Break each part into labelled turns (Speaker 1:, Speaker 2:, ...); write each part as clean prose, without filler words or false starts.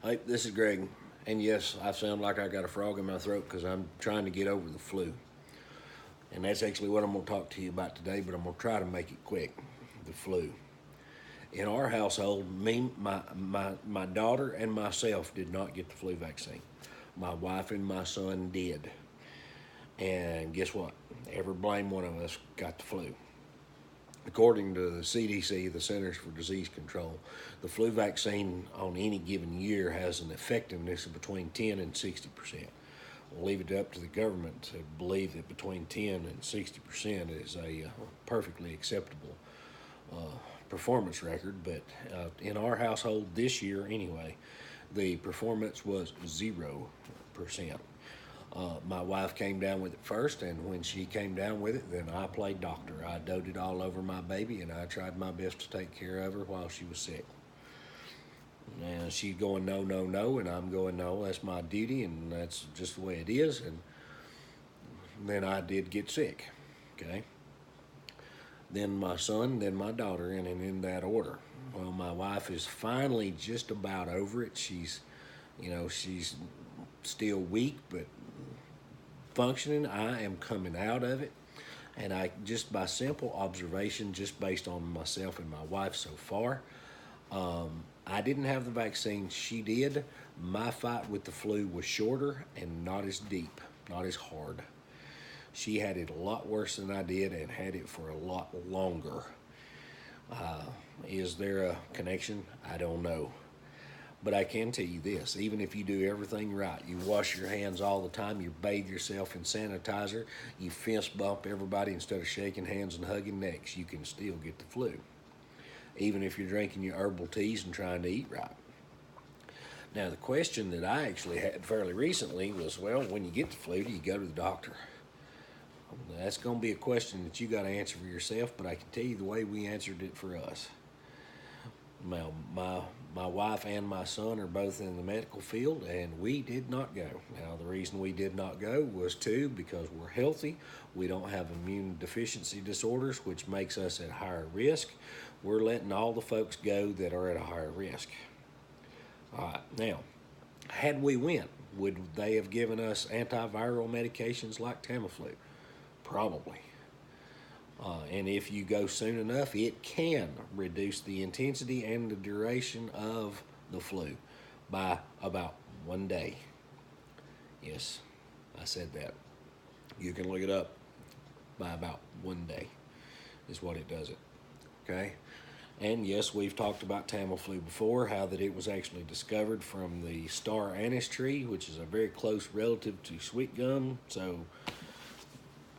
Speaker 1: Hey, this is Greg, and yes, I sound like I got a frog in my throat because I'm trying to get over the flu. And that's actually what I'm going to talk to you about today, but I'm going to try to make it quick. The flu. In our household, my daughter and myself did not get the flu vaccine. My wife and my son did. And guess what? Every blame one of us got the flu. According to the CDC, the Centers for Disease Control, the flu vaccine on any given year has an effectiveness of between 10 and 60%. We'll leave it up to the government to believe that between 10 and 60% is a perfectly acceptable performance record, but in our household this year anyway, the performance was 0%. My wife came down with it first, and when she came down with it, then I played doctor. I doted all over my baby, and I tried my best to take care of her while she was sick. And she's going, no, no, no, and I'm going, no, that's my duty, and that's just the way it is. And then I did get sick, okay? Then my son, then my daughter, and in that order. Well, my wife is finally just about over it. She's still weak, but functioning. I am coming out of it. And I just by simple observation, just based on myself and my wife so far, I didn't have the vaccine. She did. My fight with the flu was shorter and not as deep, not as hard. She had it a lot worse than I did and had it for a lot longer. Is there a connection? I don't know. But I can tell you this, even if you do everything right, you wash your hands all the time, you bathe yourself in sanitizer, you fist bump everybody instead of shaking hands and hugging necks, you can still get the flu. Even if you're drinking your herbal teas and trying to eat right. Now, the question that I actually had fairly recently was, well, when you get the flu, do you go to the doctor? That's going to be a question that you got to answer for yourself, but I can tell you the way we answered it for us. Now, my wife and my son are both in the medical field, and we did not go. Now, the reason we did not go was because we're healthy. We don't have immune deficiency disorders, which makes us at higher risk. We're letting all the folks go that are at a higher risk. All right, now, had we went, would they have given us antiviral medications like Tamiflu? Probably. And if you go soon enough, it can reduce the intensity and the duration of the flu by about 1 day. Yes, I said that. You can look it up. By about 1 day is what it does it. Okay? And yes, we've talked about Tamiflu before, how that it was actually discovered from the star anise tree, which is a very close relative to sweet gum. So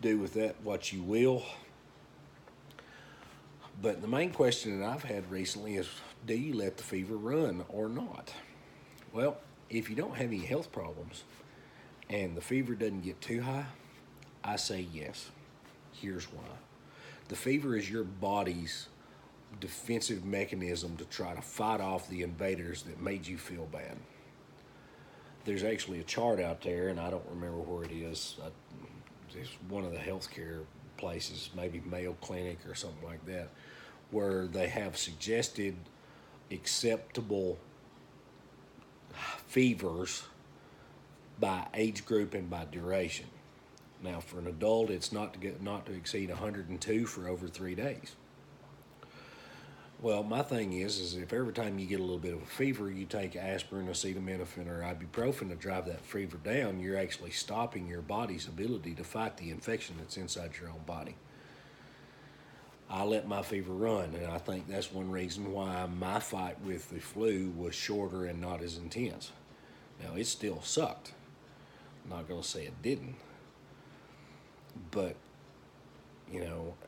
Speaker 1: do with that what you will. But the main question that I've had recently is, do you let the fever run or not? Well, if you don't have any health problems and the fever doesn't get too high, I say yes. Here's why. The fever is your body's defensive mechanism to try to fight off the invaders that made you feel bad. There's actually a chart out there, and I don't remember where it is. It's one of the healthcare places, maybe Mayo Clinic or something like that, where they have suggested acceptable fevers by age group and by duration. Now, for an adult, it's not to exceed 102 for over 3 days. Well, my thing is if every time you get a little bit of a fever, you take aspirin, acetaminophen, or ibuprofen to drive that fever down, you're actually stopping your body's ability to fight the infection that's inside your own body. I let my fever run, and I think that's one reason why my fight with the flu was shorter and not as intense. Now, it still sucked. I'm not going to say it didn't. But,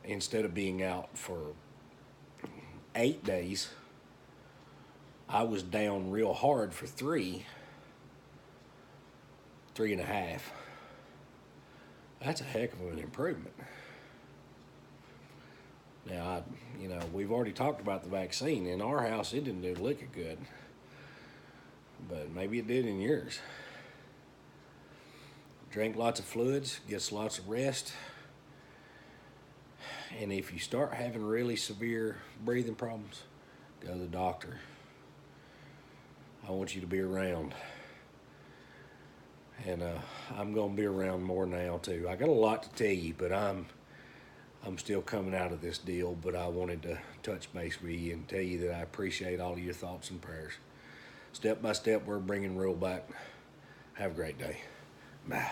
Speaker 1: instead of being out for 8 days, I was down real hard for 3.5. That's a heck of an improvement. Now, we've already talked about the vaccine. In our house, it didn't do liquor good, but maybe it did in yours. Drink lots of fluids, gets lots of rest, and if you start having really severe breathing problems, go to the doctor. I want you to be around. And I'm gonna be around more now too. I got a lot to tell you, but I'm still coming out of this deal. But I wanted to touch base with you and tell you that I appreciate all of your thoughts and prayers. Step by step, we're bringing Rural back. Have a great day. Bye.